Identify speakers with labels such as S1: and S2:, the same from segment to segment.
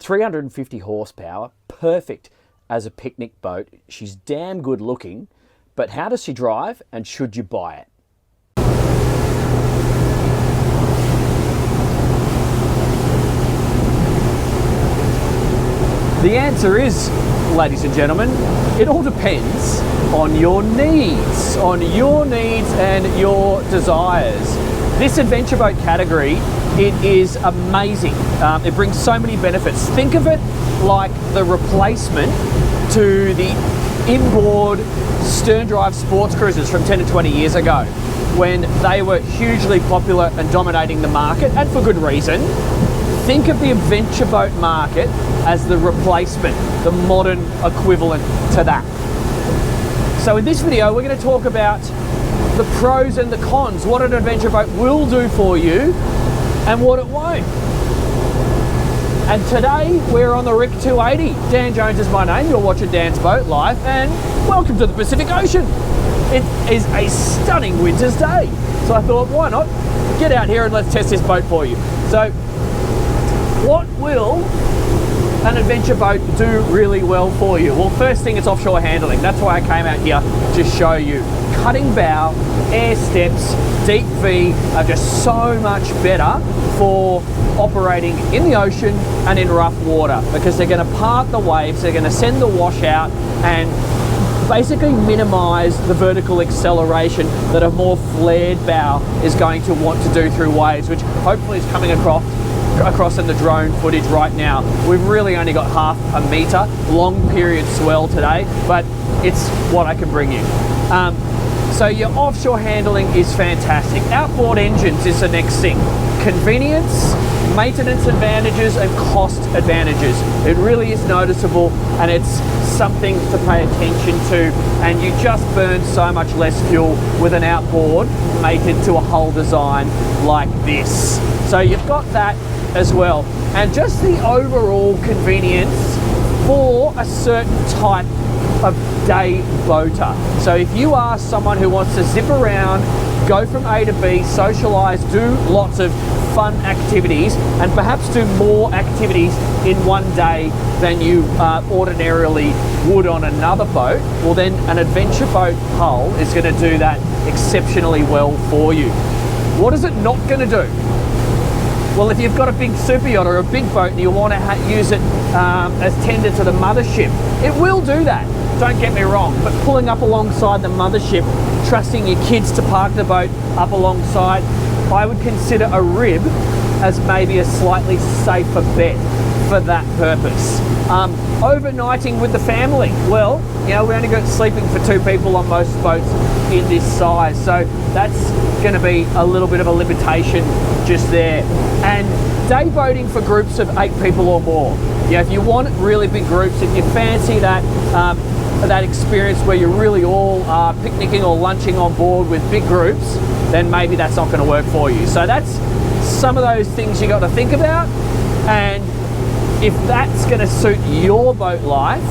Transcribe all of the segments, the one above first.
S1: 350 horsepower, perfect as a picnic boat. She's damn good looking, but how does she drive and should you buy it? The answer is, ladies and gentlemen, it all depends on your needs, and your desires. This adventure boat category, it is amazing. It brings so many benefits. Think of it like the replacement to the inboard stern drive sports cruisers from 10 to 20 years ago, when they were hugely popular and dominating the market, and for good reason. Think of the adventure boat market as the replacement, the modern equivalent to that. So in this video, we're going to talk about the pros and the cons, what an adventure boat will do for you and what it won't. And today we're on the Ryck 280. Dan Jones is my name. You're watching Dan's Boat Life, and welcome to the Pacific Ocean. It is a stunning winter's day, so I thought, why not get out here and let's test this boat for you. So what will an adventure boat do really well for you? Well, first thing, it's offshore handling. That's why I came out here to show you. Cutting bow, air steps, deep V are just so much better for operating in the ocean and in rough water, because they're going to part the waves, they're going to send the wash out and basically minimize the vertical acceleration that a more flared bow is going to want to do through waves, which hopefully is coming across in the drone footage right now. We've really only got half a meter long period swell today, but it's what I can bring you. So your offshore handling is fantastic. Outboard engines is the next thing. Convenience, maintenance advantages, and cost advantages. It really is noticeable, and it's something to pay attention to, and you just burn so much less fuel with an outboard mated to a hull design like this. So you've got that as well, and just the overall convenience for a certain type of day boater. So if you are someone who wants to zip around, go from A to B, socialize, do lots of fun activities, and perhaps do more activities in one day than you ordinarily would on another boat, well then an adventure boat hull is going to do that exceptionally well for you. What is it not going to do? Well, if you've got a big super yacht or a big boat and you want to use it as tender to the mothership, it will do that. Don't get me wrong, but pulling up alongside the mothership, trusting your kids to park the boat up alongside, I would consider a rib as maybe a slightly safer bet for that purpose. Overnighting with the family, well, you know, we only got sleeping for 2 people on most boats in this size, so that's going to be a little bit of a limitation just there. And day boating for groups of 8 people or more. Yeah, if you want really big groups, if you fancy that that experience where you really all are picnicking or lunching on board with big groups, then maybe that's not going to work for you. So that's some of those things you got to think about, and if that's going to suit your boat life,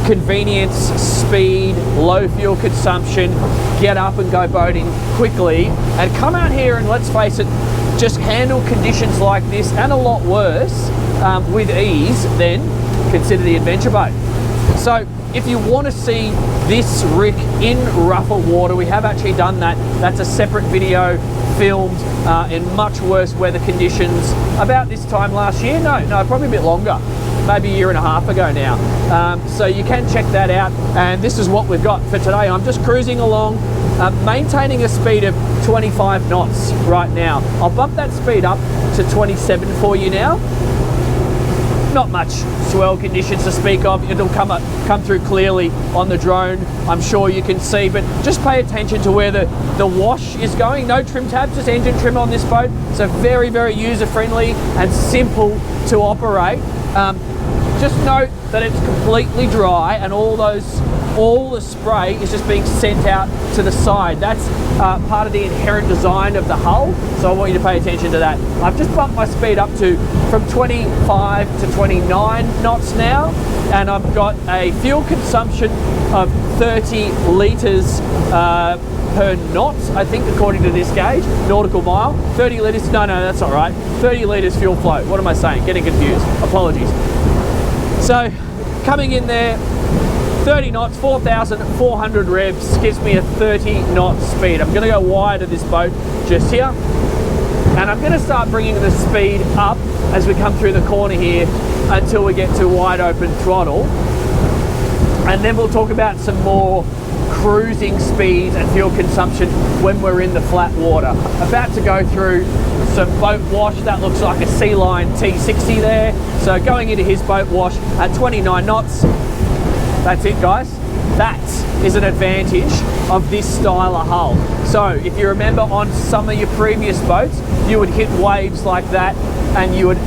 S1: convenience, speed, low fuel consumption, get up and go boating quickly, and come out here and, let's face it, just handle conditions like this and a lot worse with ease, then consider the adventure boat. So if you want to see this Ryck in rougher water, we have actually done that. That's a separate video filmed in much worse weather conditions about this time last year. No, probably a bit longer, maybe a year and a half ago now. So you can check that out, and this is what we've got for today. I'm just cruising along, maintaining a speed of 25 knots right now. I'll bump that speed up to 27 for you now. Not much swell conditions to speak of. It'll come through clearly on the drone, I'm sure you can see, but just pay attention to where the wash is going. No trim tabs, just engine trim on this boat. So very, very user-friendly and simple to operate. Just note that it's completely dry, and all the spray is just being sent out to the side. That's part of the inherent design of the hull, so I want you to pay attention to that. I've just bumped my speed up to from 25 to 29 knots now, and I've got a fuel consumption of 30 litres per knot, I think, according to this gauge, nautical mile. 30 litres, no, that's all right. 30 litres fuel flow. What am I saying? Getting confused. Apologies. So, coming in there, 30 knots, 4,400 revs, gives me a 30 knot speed. I'm gonna go wide of this boat just here. And I'm gonna start bringing the speed up as we come through the corner here until we get to wide open throttle. And then we'll talk about some more cruising speeds and fuel consumption when we're in the flat water. About to go through some boat wash. That looks like a Sea Line T60 there. So going into his boat wash at 29 knots. That's it, guys. That is an advantage of this style of hull. So if you remember on some of your previous boats, you would hit waves like that and you would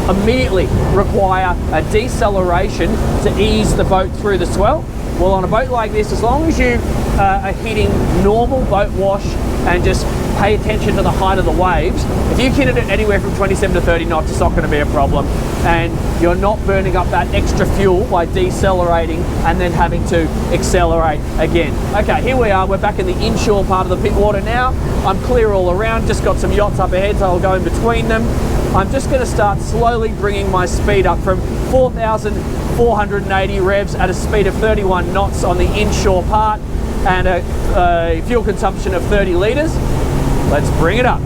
S1: immediately require a deceleration to ease the boat through the swell. Well, on a boat like this, as long as you are hitting normal boat wash and just pay attention to the height of the waves, if you hit it at anywhere from 27 to 30 knots, it's not going to be a problem. And you're not burning up that extra fuel by decelerating and then having to accelerate again. Okay, here we are. We're back in the inshore part of the pit water now. I'm clear all around. Just got some yachts up ahead, so I'll go in between them. I'm just going to start slowly bringing my speed up from 4,480 revs at a speed of 31 knots on the inshore part and a fuel consumption of 30 litres. Let's bring it up.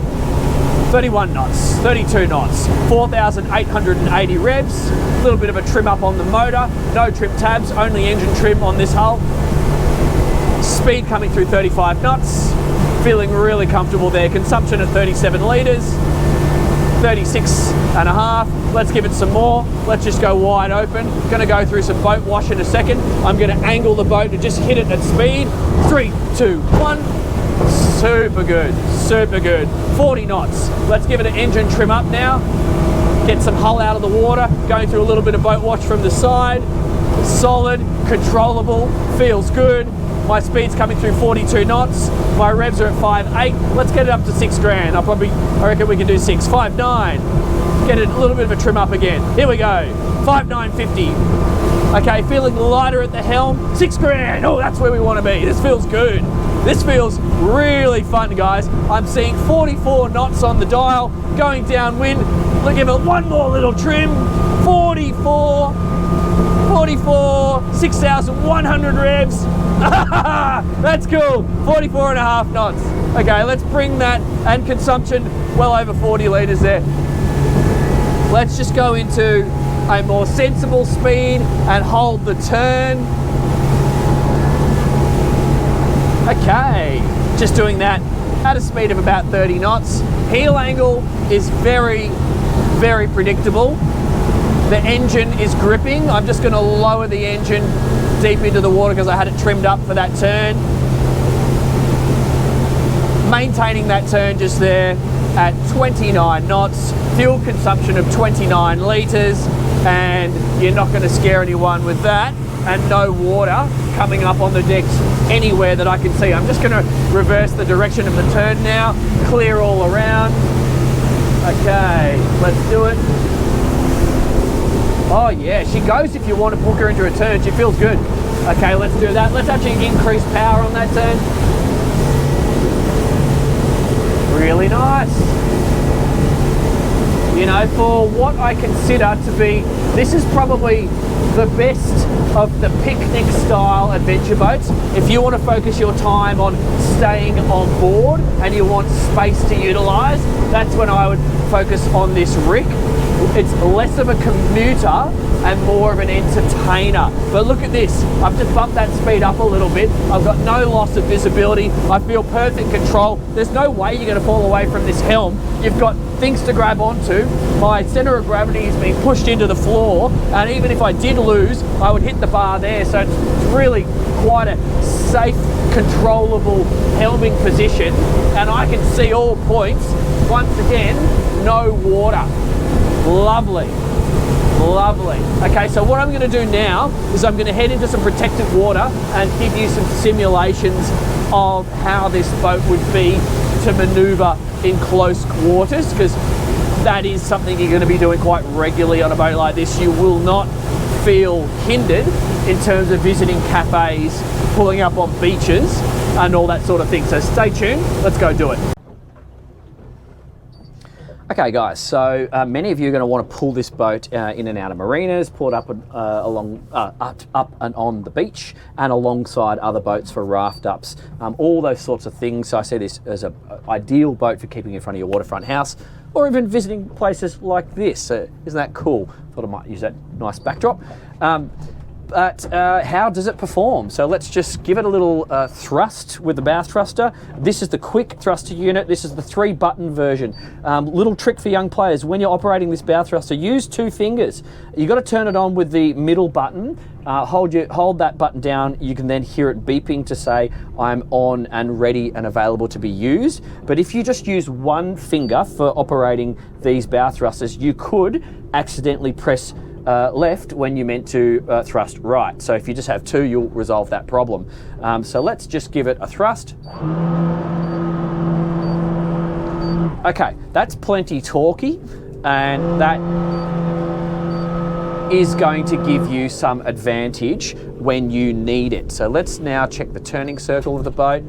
S1: 31 knots, 32 knots, 4,880 revs, a little bit of a trim up on the motor, no trim tabs, only engine trim on this hull. Speed coming through 35 knots, feeling really comfortable there. Consumption at 37 litres, 36 and a half. Let's give it some more. Let's just go wide open. Gonna go through some boat wash in a second. I'm gonna angle the boat and just hit it at speed. 3, 2, 1. Super good, super good. 40 knots. Let's give it an engine trim up now. Get some hull out of the water. Going through a little bit of boat wash from the side. Solid, controllable, feels good. My speed's coming through 42 knots. My revs are at 5.8. Let's get it up to 6 grand. I reckon we can do 6. 5.9. Get it a little bit of a trim up again. Here we go. 5.950. Okay, feeling lighter at the helm. 6 grand. Oh, that's where we want to be. This feels good. This feels really fun, guys. I'm seeing 44 knots on the dial, going downwind. We'll give it one more little trim. 44, 6,100 revs. That's cool. 44 and a half knots. Okay, let's bring that, and consumption well over 40 litres there. Let's just go into a more sensible speed and hold the turn. Okay, just doing that at a speed of about 30 knots. Heel angle is very, very predictable. The engine is gripping. I'm just going to lower the engine deep into the water because I had it trimmed up for that turn. Maintaining that turn just there at 29 knots. Fuel consumption of 29 litres, and you're not going to scare anyone with that. And no water coming up on the decks anywhere that I can see. I'm just going to reverse the direction of the turn now, clear all around. Okay, let's do it. Oh yeah, she goes if you want to hook her into a turn. She feels good. Okay, let's do that. Let's actually increase power on that turn. Really nice. You know, for what I consider to be, this is probably the best of the picnic style adventure boats. If you want to focus your time on staying on board and you want space to utilize, that's when I would focus on this Ryck. It's less of a commuter and more of an entertainer. But look at this, I've just bumped that speed up a little bit. I've got no loss of visibility. I feel perfect control. There's no way you're going to fall away from this helm. You've got things to grab onto. My center of gravity is being pushed into the floor, and even if I did lose, I would hit the bar there. So it's really quite a safe, controllable helming position, and I can see all points. Once again, no water. Lovely, lovely. Okay, so what I'm going to do now is I'm going to head into some protected water and give you some simulations of how this boat would be to maneuver in close quarters, because that is something you're going to be doing quite regularly on a boat like this. You will not feel hindered in terms of visiting cafes, pulling up on beaches, and all that sort of thing. So stay tuned, let's go do it. Okay guys, so many of you are going to want to pull this boat in and out of marinas, pull it up and on the beach and alongside other boats for raft ups, all those sorts of things. So I see this as an ideal boat for keeping in front of your waterfront house or even visiting places like this. So isn't that cool? Thought I might use that nice backdrop. But how does it perform? So let's just give it a little thrust with the bow thruster. This is the quick thruster unit. This is the 3-button version. Little trick for young players: when you're operating this bow thruster, use 2 fingers. You've got to turn it on with the middle button. Hold that button down. You can then hear it beeping to say I'm on and ready and available to be used. But if you just use 1 finger for operating these bow thrusters, you could accidentally press left when you meant to thrust right. So if you just have 2, you'll resolve that problem. So let's just give it a thrust. Okay, that's plenty torquey, and that is going to give you some advantage when you need it. So let's now check the turning circle of the boat.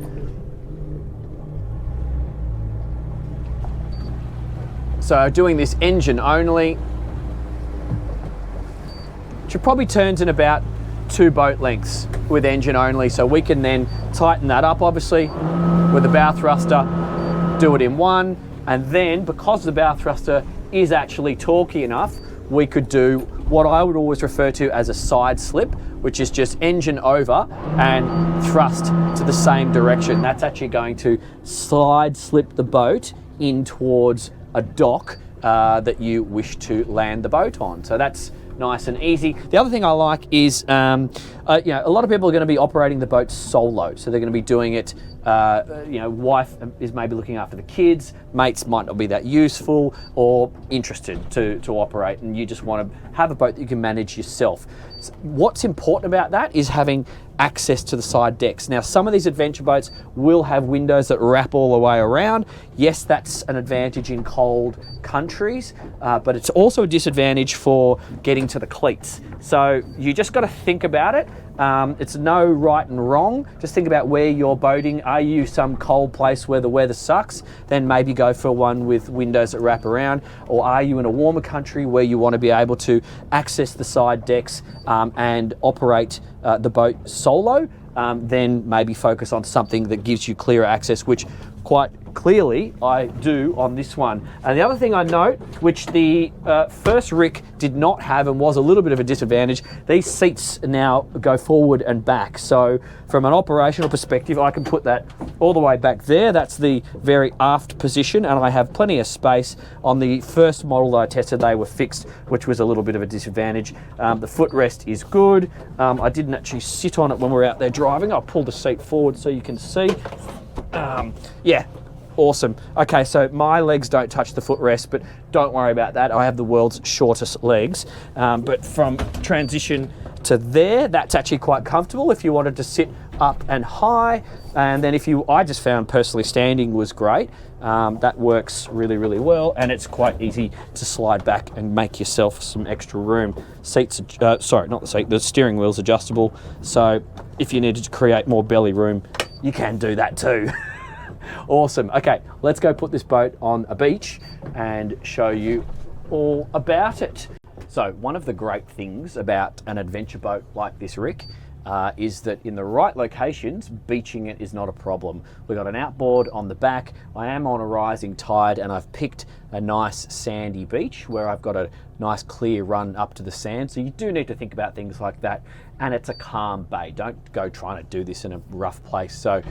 S1: So doing this engine only, it probably turns in about 2 boat lengths with engine only, so we can then tighten that up obviously with the bow thruster, do it in 1, and then because the bow thruster is actually torquey enough, we could do what I would always refer to as a side slip, which is just engine over and thrust to the same direction. That's actually going to slide slip the boat in towards a dock that you wish to land the boat on. So that's nice and easy. The other thing I like is, you know, a lot of people are going to be operating the boat solo, so they're going to be doing it. You know, wife is maybe looking after the kids, mates might not be that useful or interested to operate, and you just want to have a boat that you can manage yourself. What's important about that is having access to the side decks. Now, some of these adventure boats will have windows that wrap all the way around. Yes, that's an advantage in cold countries, but it's also a disadvantage for getting to the cleats. So you just got to think about it. It's no right and wrong. Just think about where you're boating. Are you some cold place where the weather sucks? Then maybe go for one with windows that wrap around. Or are you in a warmer country where you want to be able to access the side decks and operate the boat solo? Then maybe focus on something that gives you clearer access, which quite clearly I do on this one. And the other thing I note, which the first Ryck did not have and was a little bit of a disadvantage, these seats now go forward and back. So from an operational perspective, I can put that all the way back there. That's the very aft position, and I have plenty of space. On the first model that I tested, they were fixed, which was a little bit of a disadvantage. The footrest is good. I didn't actually sit on it when we were out there driving. I'll pull the seat forward so you can see. Yeah, awesome. Okay, so my legs don't touch the footrest, but don't worry about that. I have the world's shortest legs. But from transition to there, that's actually quite comfortable if you wanted to sit up and high. And then I just found personally standing was great. That works really, really well, and it's quite easy to slide back and make yourself some extra room. Seats, sorry, not the seat, the steering wheel's adjustable. So if you needed to create more belly room, you can do that too. Awesome. Okay, let's go put this boat on a beach and show you all about it. So one of the great things about an adventure boat like this Ryck is that in the right locations, beaching it is not a problem. We've got an outboard on the back. I am on a rising tide, and I've picked a nice sandy beach where I've got a nice clear run up to the sand. So you do need to think about things like that. And it's a calm bay. Don't go trying to do this in a rough place. So,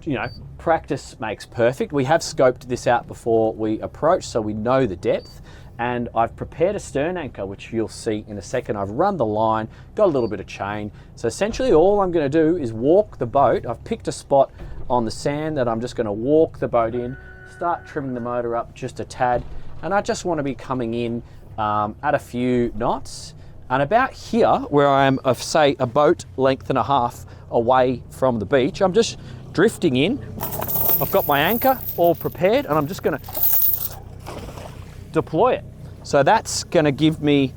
S1: you know, practice makes perfect. We have scoped this out before we approach, so we know the depth. And I've prepared a stern anchor, which you'll see in a second. I've run the line, got a little bit of chain. So essentially all I'm going to do is walk the boat. I've picked a spot on the sand that I'm just going to walk the boat in, start trimming the motor up just a tad. And I just want to be coming in at a few knots. And about here, where I am, say, a boat length and a half away from the beach, I'm just drifting in. I've got my anchor all prepared, and I'm just going to deploy it. So that's going to give me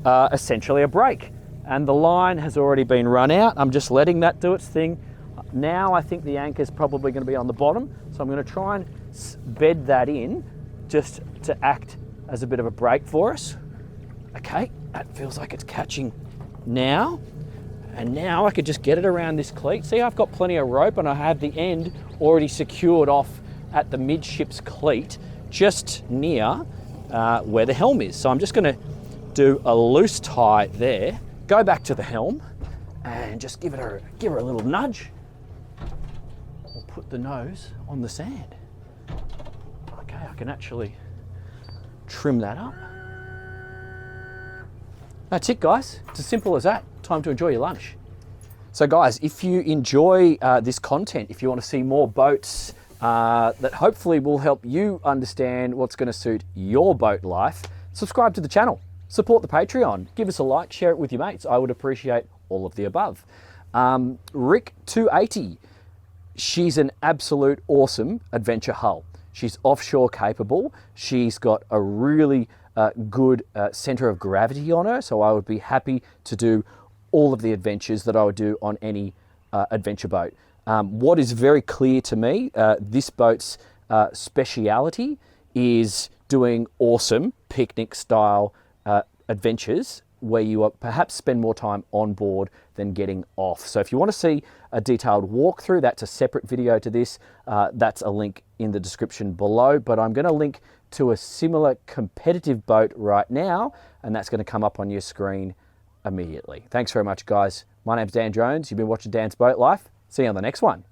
S1: essentially a break. And the line has already been run out. I'm just letting that do its thing. Now I think the anchor's probably going to be on the bottom, so I'm going to try and bed that in just to act as a bit of a brake for us. Okay, that feels like it's catching now. And now I could just get it around this cleat. See, I've got plenty of rope and I have the end already secured off at the midships cleat, just near where the helm is. So I'm just gonna do a loose tie there, go back to the helm and just give her a little nudge. We'll put the nose on the sand. Okay, I can actually trim that up. That's it, guys. It's as simple as that. Time to enjoy your lunch. So guys, if you enjoy this content, if you want to see more boats that hopefully will help you understand what's going to suit your boat life, subscribe to the channel, support the Patreon, give us a like, share it with your mates. I would appreciate all of the above. Ryck 280, she's an absolute awesome adventure hull. She's offshore capable. She's got a really good center of gravity on her, so I would be happy to do all of the adventures that I would do on any adventure boat. What is very clear to me, this boat's speciality is doing awesome picnic style adventures where you perhaps spend more time on board than getting off. So if you want to see a detailed walkthrough, that's a separate video to this. That's a link in the description below, but I'm going to link to a similar competitive boat right now, and that's going to come up on your screen immediately. Thanks very much, guys. My name's Dan Jones. You've been watching Dan's Boat Life. See you on the next one.